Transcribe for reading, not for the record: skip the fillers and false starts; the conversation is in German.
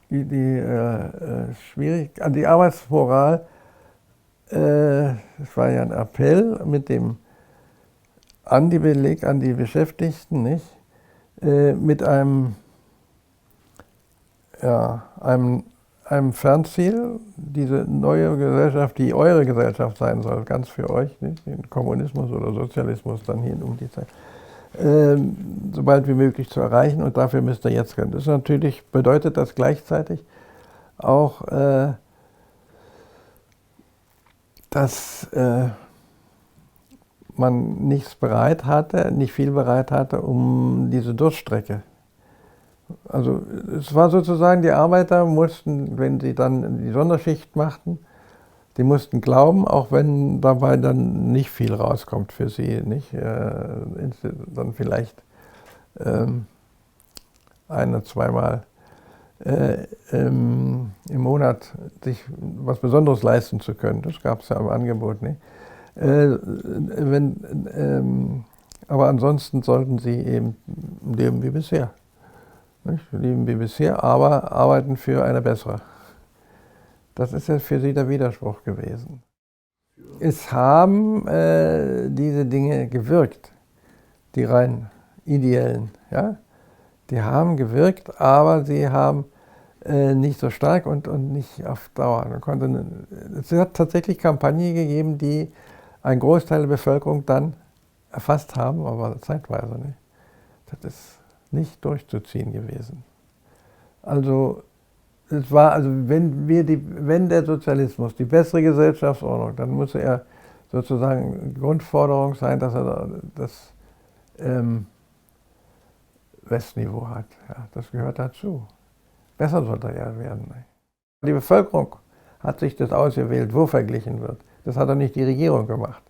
die Arbeitsmoral, es war ja ein Appell mit dem an die Beschäftigten, nicht? Mit einem Fernziel, diese neue Gesellschaft, die eure Gesellschaft sein soll, ganz für euch, nicht? Den Kommunismus oder Sozialismus dann hier um die Zeit, sobald wie möglich zu erreichen, und dafür müsst ihr jetzt können. Das ist natürlich, bedeutet das gleichzeitig auch, dass man nicht viel bereit hatte, um diese Durststrecke. Also es war sozusagen, die Arbeiter mussten, wenn sie dann die Sonderschicht machten, die mussten glauben, auch wenn dabei dann nicht viel rauskommt für sie, nicht? Dann vielleicht ein- oder zweimal im Monat sich was Besonderes leisten zu können. Das gab es ja im Angebot nicht. Aber ansonsten sollten sie eben leben wie bisher. Nicht? Leben wie bisher, aber arbeiten für eine bessere. Das ist ja für sie der Widerspruch gewesen. Es haben diese Dinge gewirkt, die rein ideellen. Ja? Die haben gewirkt, aber sie haben nicht so stark und nicht auf Dauer. Es hat tatsächlich Kampagnen gegeben, die einen Großteil der Bevölkerung dann erfasst haben, aber zeitweise nicht. Das ist nicht durchzuziehen gewesen. Also es war, also wenn der Sozialismus die bessere Gesellschaftsordnung, dann muss er sozusagen Grundforderung sein, dass er das Westniveau hat. Ja, das gehört dazu. Besser sollte er ja werden. Die Bevölkerung hat sich das ausgewählt, wo verglichen wird. Das hat doch nicht die Regierung gemacht.